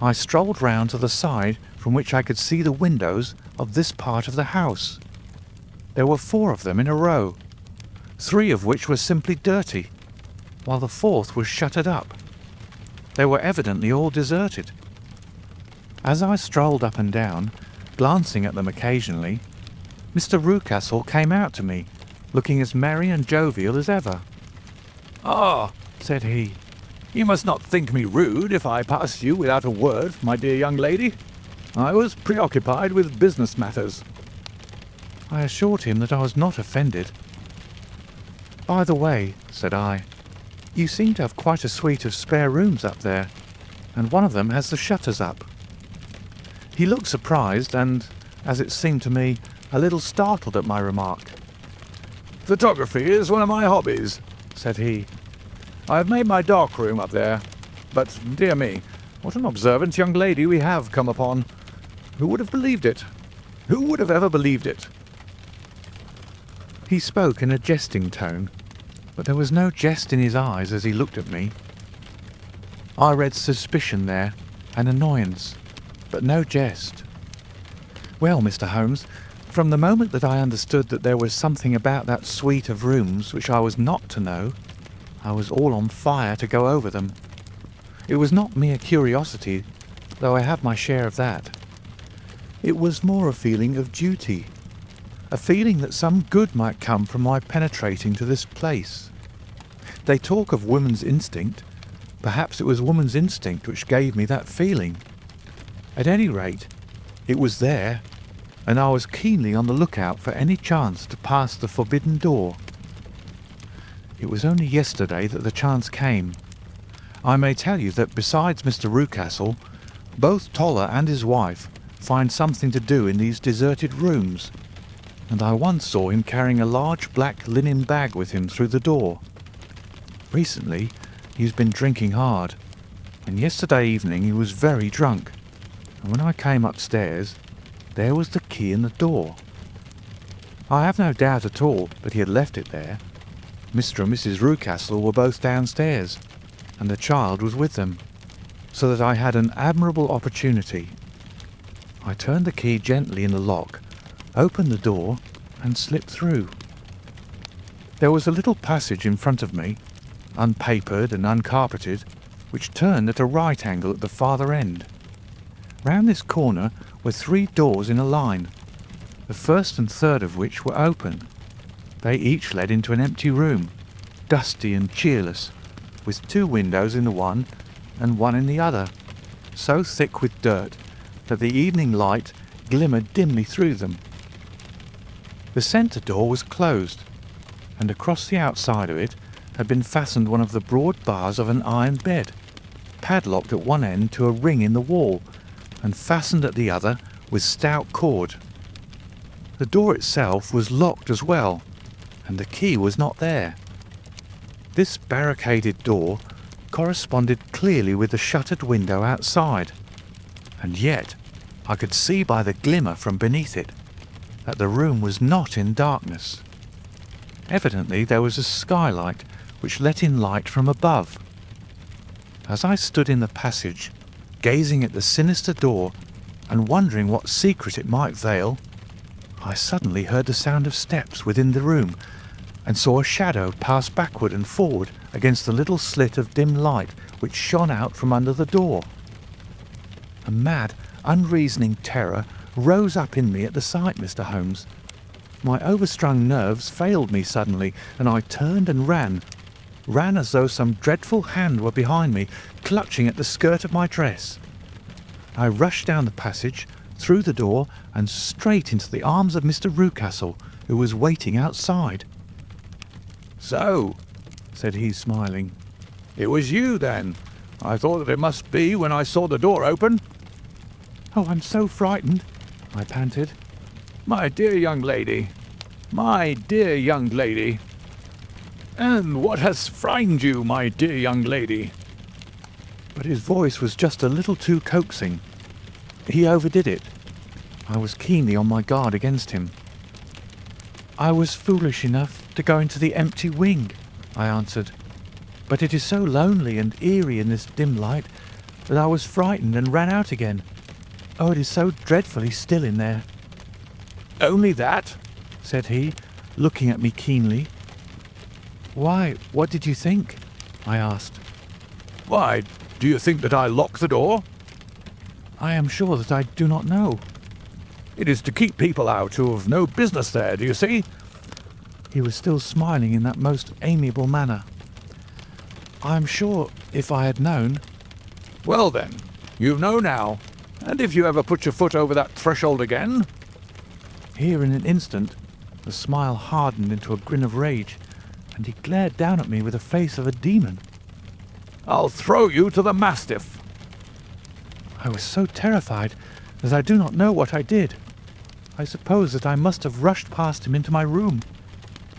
I strolled round to the side from which I could see the windows of this part of the house. There were 4 of them in a row, 3 of which were simply dirty, while the 4th was shuttered up. They were evidently all deserted. As I strolled up and down, glancing at them occasionally, Mr. Rucastle came out to me, looking as merry and jovial as ever. "Ah," said he, "you must not think me rude if I pass you without a word, my dear young lady. I was preoccupied with business matters." I assured him that I was not offended. "By the way," said I, "you seem to have quite a suite of spare rooms up there, and one of them has the shutters up." He looked surprised and, as it seemed to me, a little startled at my remark. "Photography is one of my hobbies," said he. "I have made my dark room up there. But, dear me, what an observant young lady we have come upon. Who would have believed it? Who would have ever believed it?" He spoke in a jesting tone, but there was no jest in his eyes as he looked at me. I read suspicion there, and annoyance, but no jest. "Well, Mr. Holmes, from the moment that I understood that there was something about that suite of rooms which I was not to know, I was all on fire to go over them. It was not mere curiosity, though I have my share of that. It was more a feeling of duty, a feeling that some good might come from my penetrating to this place. They talk of woman's instinct. Perhaps it was woman's instinct which gave me that feeling. At any rate, it was there, and I was keenly on the lookout for any chance to pass the forbidden door. It was only yesterday that the chance came. I may tell you that besides Mr. Rucastle, both Toller and his wife find something to do in these deserted rooms, and I once saw him carrying a large black linen bag with him through the door. Recently, he's been drinking hard, and yesterday evening he was very drunk, and when I came upstairs, there was the key in the door. I have no doubt at all that he had left it there. Mr. and Mrs. Rucastle were both downstairs, and the child was with them, so that I had an admirable opportunity. I turned the key gently in the lock, opened the door, and slipped through. There was a little passage in front of me, unpapered and uncarpeted, which turned at a right angle at the farther end. Round this corner were 3 doors in a line, the first and third of which were open. They each led into an empty room, dusty and cheerless, with 2 windows in the one and one in the other, so thick with dirt that the evening light glimmered dimly through them. The centre door was closed, and across the outside of it had been fastened one of the broad bars of an iron bed, padlocked at one end to a ring in the wall, and fastened at the other with stout cord. The door itself was locked as well, and the key was not there. This barricaded door corresponded clearly with the shuttered window outside, and yet I could see by the glimmer from beneath it that the room was not in darkness. Evidently there was a skylight which let in light from above. As I stood in the passage, gazing at the sinister door and wondering what secret it might veil, I suddenly heard the sound of steps within the room and saw a shadow pass backward and forward against the little slit of dim light which shone out from under the door. A mad, unreasoning terror rose up in me at the sight, Mr. Holmes. My overstrung nerves failed me suddenly, and I turned and ran as though some dreadful hand were behind me, clutching at the skirt of my dress. I rushed down the passage, through the door, and straight into the arms of Mr. Rucastle, who was waiting outside. "So," said he, smiling, "it was you, then? I thought that it must be when I saw the door open." "Oh, I'm so frightened," I panted. My dear young lady, my dear young lady. And what has frightened you, my dear young lady?" But his voice was just a little too coaxing. He overdid it. I was keenly on my guard against him. "I was foolish enough to go into the empty wing," I answered. "But it is so lonely and eerie in this dim light that I was frightened and ran out again. Oh, it is so dreadfully still in there." "Only that?" said he, looking at me keenly. "Why, what did you think?" I asked. "Why, do you think that I locked the door?" "I am sure that I do not know." "It is to keep people out who have no business there, do you see?" He was still smiling in that most amiable manner. "I am sure if I had known—" "Well then, you know now, and if you ever put your foot over that threshold again—" Here in an instant the smile hardened into a grin of rage, and he glared down at me with the face of a demon. "I'll throw you to the mastiff." I was so terrified that I do not know what I did. I suppose that I must have rushed past him into my room.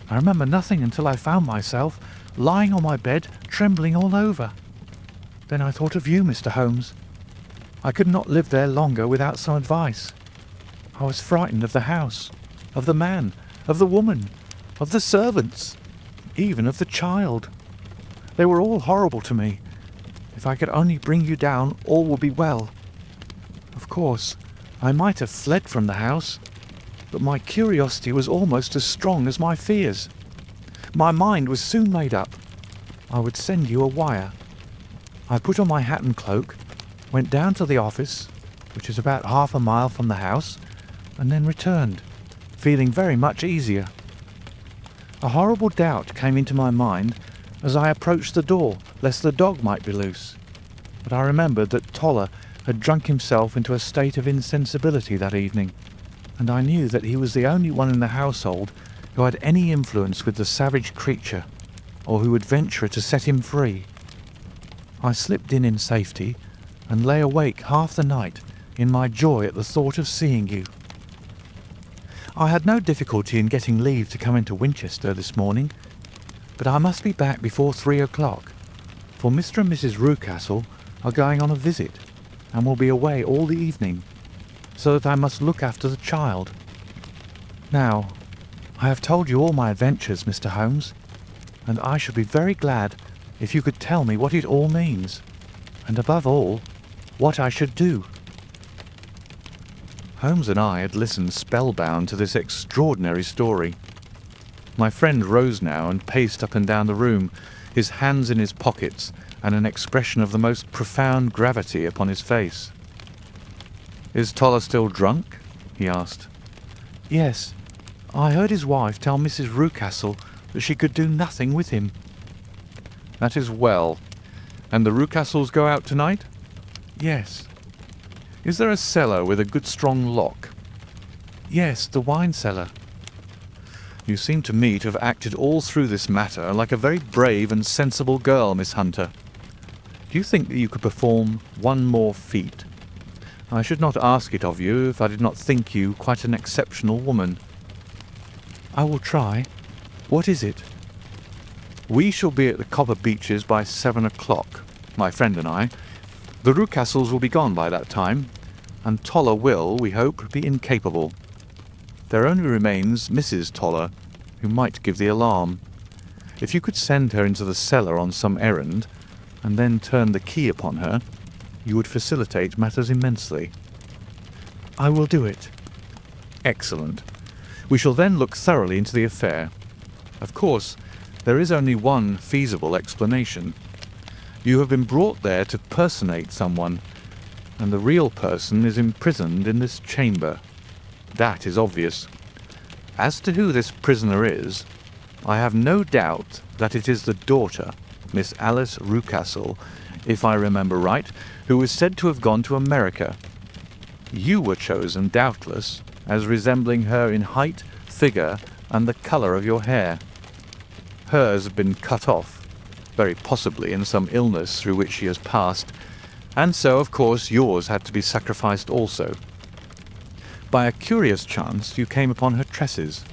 I remember nothing until I found myself lying on my bed, trembling all over. Then I thought of you, Mr. Holmes. I could not live there longer without some advice. I was frightened of the house, of the man, of the woman, of the servants, even of the child. They were all horrible to me. If I could only bring you down, all would be well. Of course, I might have fled from the house, but my curiosity was almost as strong as my fears. My mind was soon made up. I would send you a wire. I put on my hat and cloak, went down to the office, which is about 1/2 mile from the house, and then returned, feeling very much easier. A horrible doubt came into my mind as I approached the door, lest the dog might be loose. But I remembered that Toller had drunk himself into a state of insensibility that evening, and I knew that he was the only one in the household who had any influence with the savage creature, or who would venture to set him free. I slipped in safety, and lay awake half the night, in my joy at the thought of seeing you. I had no difficulty in getting leave to come into Winchester this morning, but I must be back before 3 o'clock, for Mr. and Mrs. Rucastle are going on a visit and will be away all the evening, so that I must look after the child. Now, I have told you all my adventures, Mr. Holmes, and I should be very glad if you could tell me what it all means, and above all, what I should do. Holmes and I had listened spellbound to this extraordinary story. My friend rose now and paced up and down the room, his hands in his pockets and an expression of the most profound gravity upon his face. "Is Toller still drunk?" he asked. Yes, I heard his wife tell Mrs. Rucastle that she could do nothing with him. "That is well. And the Rucastles go out tonight?" Yes. "Is there a cellar with a good strong lock?" Yes, the wine cellar. "You seem to me to have acted all through this matter like a very brave and sensible girl, Miss Hunter. Do you think that you could perform one more feat? I should not ask it of you if I did not think you quite an exceptional woman." I will try. What is it? "We shall be at the Copper Beeches by 7 o'clock, my friend and I. The Rucastles will be gone by that time, and Toller will, we hope, be incapable. There only remains Mrs. Toller, who might give the alarm. If you could send her into the cellar on some errand, and then turn the key upon her, you would facilitate matters immensely." I will do it. "Excellent. We shall then look thoroughly into the affair. Of course, there is only one feasible explanation. You have been brought there to personate someone, and the real person is imprisoned in this chamber. That is obvious. As to who this prisoner is, I have no doubt that it is the daughter, Miss Alice Rucastle, if I remember right, who is said to have gone to America. You were chosen, doubtless, as resembling her in height, figure, and the colour of your hair. Hers have been cut off, very possibly in some illness through which she has passed, and so, of course, yours had to be sacrificed also. By a curious chance you came upon her tresses.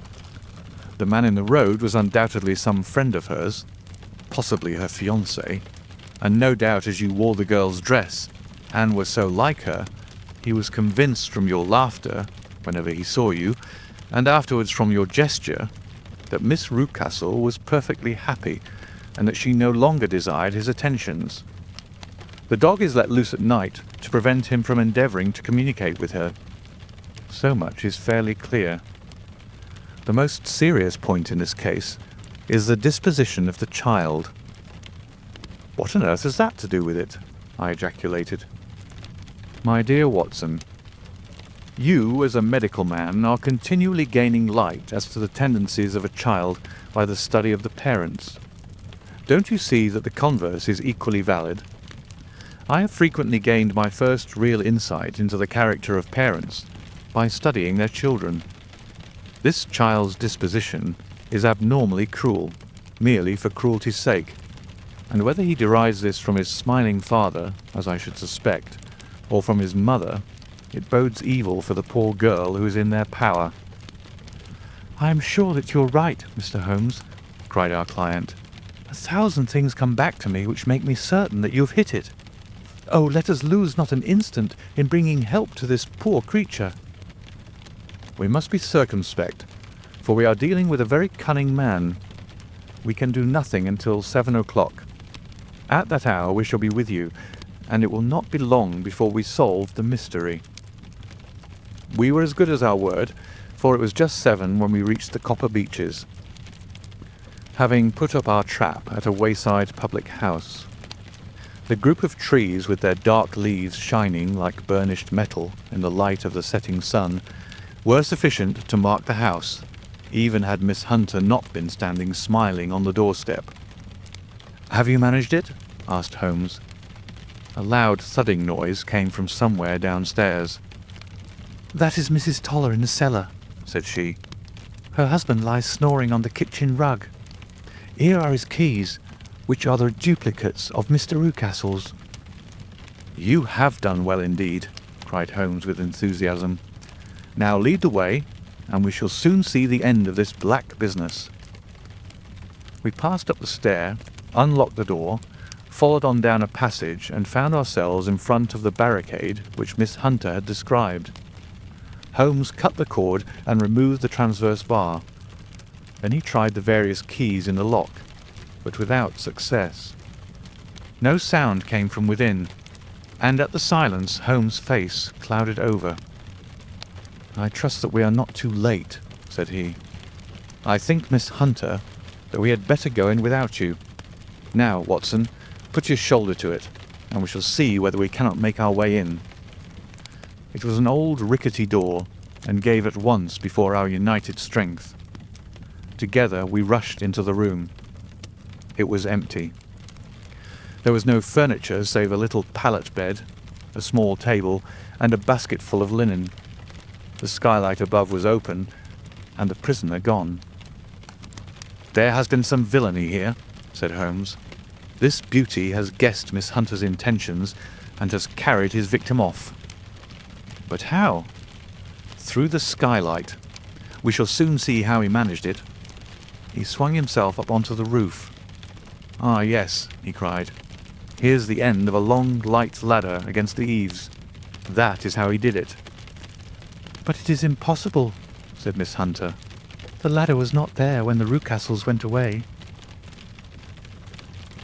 The man in the road was undoubtedly some friend of hers, possibly her fiancé, and no doubt as you wore the girl's dress, and were so like her, he was convinced from your laughter, whenever he saw you, and afterwards from your gesture, that Miss Rucastle was perfectly happy, and that she no longer desired his attentions. The dog is let loose at night to prevent him from endeavouring to communicate with her. So much is fairly clear. The most serious point in this case is the disposition of the child." "What on earth has that to do with it?" I ejaculated. "My dear Watson, you, as a medical man, are continually gaining light as to the tendencies of a child by the study of the parents. Don't you see that the converse is equally valid? I have frequently gained my first real insight into the character of parents by studying their children. This child's disposition is abnormally cruel, merely for cruelty's sake, and whether he derives this from his smiling father, as I should suspect, or from his mother, it bodes evil for the poor girl who is in their power." I am sure that you are right, Mr. Holmes, cried our client. "A thousand things come back to me which make me certain that you have hit it. Oh, let us lose not an instant in bringing help to this poor creature." "We must be circumspect, for we are dealing with a very cunning man. We can do nothing until 7 o'clock. At that hour we shall be with you, and it will not be long before we solve the mystery." We were as good as our word, for it was just 7 when we reached the Copper Beeches. Having put up our trap at a wayside public house, the group of trees with their dark leaves shining like burnished metal in the light of the setting sun were sufficient to mark the house, even had Miss Hunter not been standing smiling on the doorstep. "Have you managed it?" asked Holmes. A loud thudding noise came from somewhere downstairs. "That is Mrs. Toller in the cellar," said she. "Her husband lies snoring on the kitchen rug. Here are his keys, which are the duplicates of Mr. Rucastle's." "You have done well indeed," cried Holmes with enthusiasm. "Now lead the way, and we shall soon see the end of this black business." We passed up the stair, unlocked the door, followed on down a passage, and found ourselves in front of the barricade which Miss Hunter had described. Holmes cut the cord and removed the transverse bar. Then he tried the various keys in the lock, but without success. No sound came from within, and at the silence Holmes' face clouded over. "I trust that we are not too late," said he. "I think, Miss Hunter, that we had better go in without you. Now, Watson, put your shoulder to it, and we shall see whether we cannot make our way in." It was an old rickety door, and gave at once before our united strength. Together we rushed into the room. It was empty. There was no furniture save a little pallet bed, a small table, and a basketful of linen. The skylight above was open, and the prisoner gone. "There has been some villainy here," said Holmes. "This beauty has guessed Miss Hunter's intentions and has carried his victim off." "But how?" "Through the skylight. We shall soon see how he managed it." He swung himself up onto the roof. "Ah, yes," he cried. "Here's the end of a long, light ladder against the eaves. That is how he did it." "But it is impossible," said Miss Hunter. "The ladder was not there when the Rucastles went away."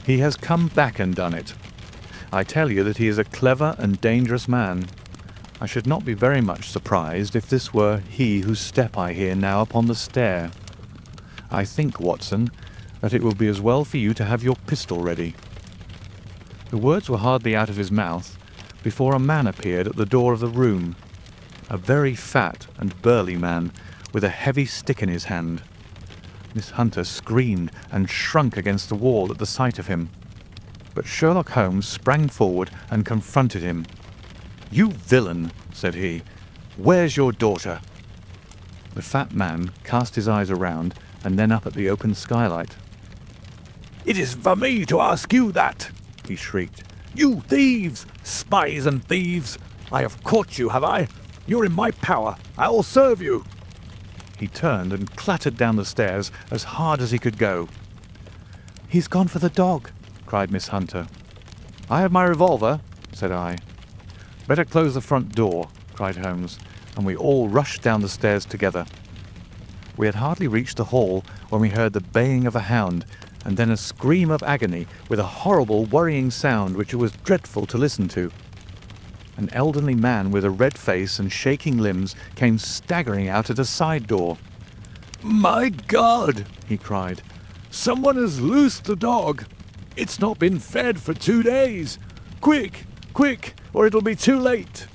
"He has come back and done it. I tell you that he is a clever and dangerous man. I should not be very much surprised if this were he whose step I hear now upon the stair. I think, Watson, that it will be as well for you to have your pistol ready." The words were hardly out of his mouth before a man appeared at the door of the room, a very fat and burly man with a heavy stick in his hand. Miss Hunter screamed and shrunk against the wall at the sight of him. But Sherlock Holmes sprang forward and confronted him. "You villain," said he, "where's your daughter?" The fat man cast his eyes around and then up at the open skylight. "It is for me to ask you that," he shrieked. "You thieves! Spies and thieves! I have caught you, have I? You're in my power. I'll serve you." He turned and clattered down the stairs as hard as he could go. "He's gone for the dog," cried Miss Hunter. "I have my revolver," said I. "Better close the front door," cried Holmes, and we all rushed down the stairs together. We had hardly reached the hall when we heard the baying of a hound, and then a scream of agony with a horrible worrying sound which it was dreadful to listen to. An elderly man with a red face and shaking limbs came staggering out at a side door. "My God!" he cried. "Someone has loosed the dog. It's not been fed for 2 days. Quick, quick, or it'll be too late."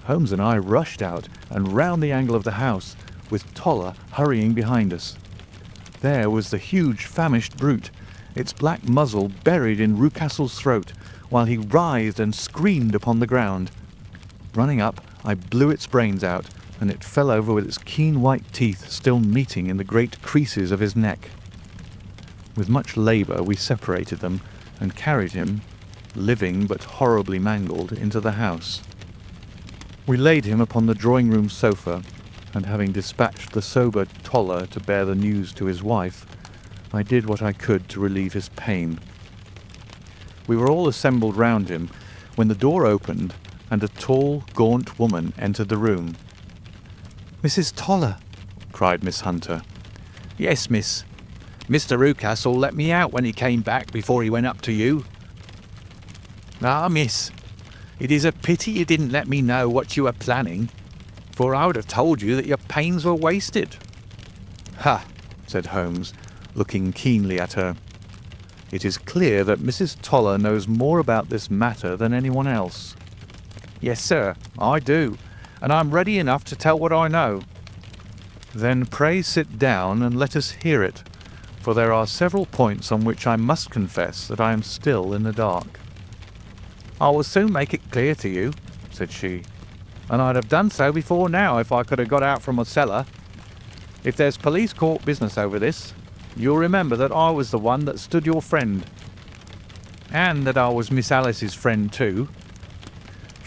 Holmes and I rushed out and round the angle of the house, with Toller hurrying behind us. There was the huge famished brute, its black muzzle buried in Rucastle's throat, while he writhed and screamed upon the ground. Running up, I blew its brains out, and it fell over with its keen white teeth still meeting in the great creases of his neck. With much labour we separated them and carried him, living but horribly mangled, into the house. We laid him upon the drawing-room sofa, and having dispatched the sober Toller to bear the news to his wife, I did what I could to relieve his pain. We were all assembled round him when the door opened and a tall, gaunt woman entered the room. "Mrs. Toller," cried Miss Hunter. "Yes, miss. Mr. Rucastle let me out when he came back before he went up to you." "Ah, miss, it is a pity you didn't let me know what you were planning, for I would have told you that your pains were wasted." "Ha!" said Holmes, looking keenly at her. "It is clear that Mrs. Toller knows more about this matter than anyone else." "Yes, sir, I do, and I'm ready enough to tell what I know." "Then pray sit down and let us hear it, for there are several points on which I must confess that I am still in the dark." "I will soon make it clear to you," said she, "and I'd have done so before now if I could have got out from a cellar. If there's police court business over this, you'll remember that I was the one that stood your friend, and that I was Miss Alice's friend too.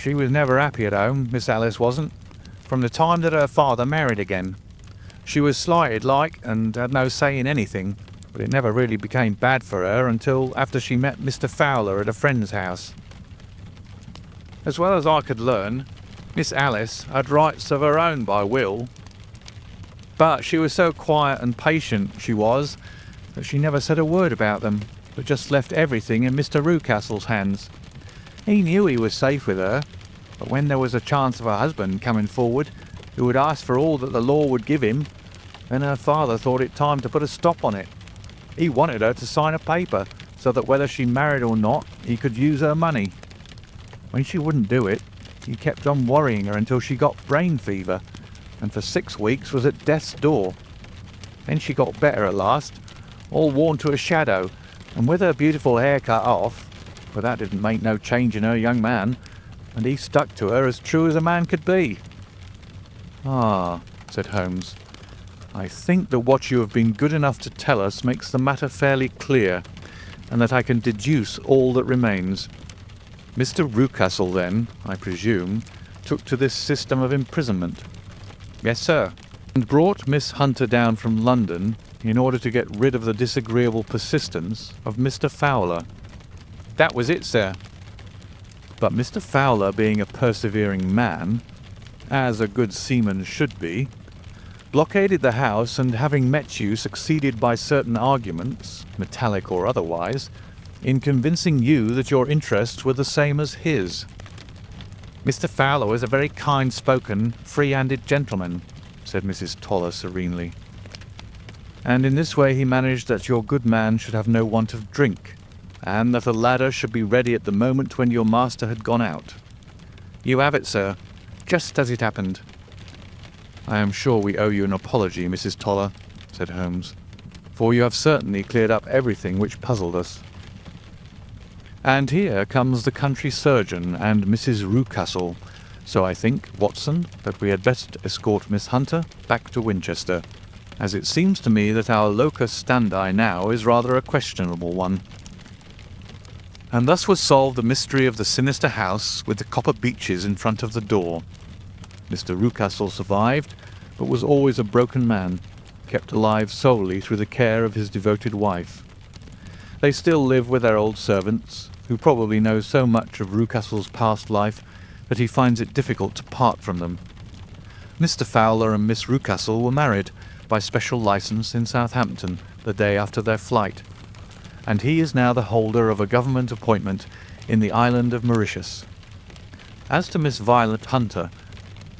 She was never happy at home, Miss Alice wasn't, from the time that her father married again. She was slighted like, and had no say in anything, but it never really became bad for her until after she met Mr. Fowler at a friend's house. As well as I could learn, Miss Alice had rights of her own by will, but she was so quiet and patient, she was, that she never said a word about them, but just left everything in Mr. Rucastle's hands. He knew he was safe with her, but when there was a chance of her husband coming forward, who would ask for all that the law would give him, then her father thought it time to put a stop on it. He wanted her to sign a paper, so that whether she married or not, he could use her money. When she wouldn't do it, he kept on worrying her until she got brain fever, and for 6 weeks was at death's door. Then she got better at last, all worn to a shadow, and with her beautiful hair cut off, but that didn't make no change in her young man, and he stuck to her as true as a man could be. Ah, said Holmes. I think that what you have been good enough to tell us makes the matter fairly clear, and that I can deduce all that remains. Mr. Rucastle, then, I presume, took to this system of imprisonment. Yes, sir. And brought Miss Hunter down from London in order to get rid of the disagreeable persistence of Mr. Fowler. That was it, sir. But Mr. Fowler, being a persevering man, as a good seaman should be, blockaded the house, and having met you, succeeded by certain arguments, metallic or otherwise, in convincing you that your interests were the same as his. Mr. Fowler was a very kind-spoken, free-handed gentleman, said Mrs. Toller serenely. And in this way he managed that your good man should have no want of drink, and that a ladder should be ready at the moment when your master had gone out. You have it, sir, just as it happened. I am sure we owe you an apology, Mrs. Toller, said Holmes, for you have certainly cleared up everything which puzzled us. And here comes the country surgeon and Mrs. Rucastle, so I think, Watson, that we had best escort Miss Hunter back to Winchester, as it seems to me that our locus standi now is rather a questionable one. And thus was solved the mystery of the sinister house with the Copper Beeches in front of the door. Mr. Rucastle survived, but was always a broken man, kept alive solely through the care of his devoted wife. They still live with their old servants, who probably know so much of Rucastle's past life that he finds it difficult to part from them. Mr. Fowler and Miss Rucastle were married by special license in Southampton the day after their flight, and he is now the holder of a government appointment in the island of Mauritius. As to Miss Violet Hunter,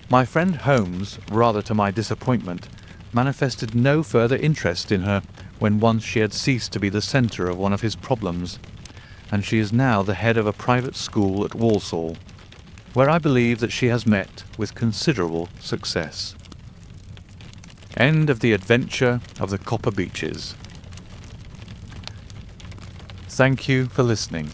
my friend Holmes, rather to my disappointment, manifested no further interest in her when once she had ceased to be the centre of one of his problems, and she is now the head of a private school at Walsall, where I believe that she has met with considerable success. End of the adventure of the Copper Beeches. Thank you for listening.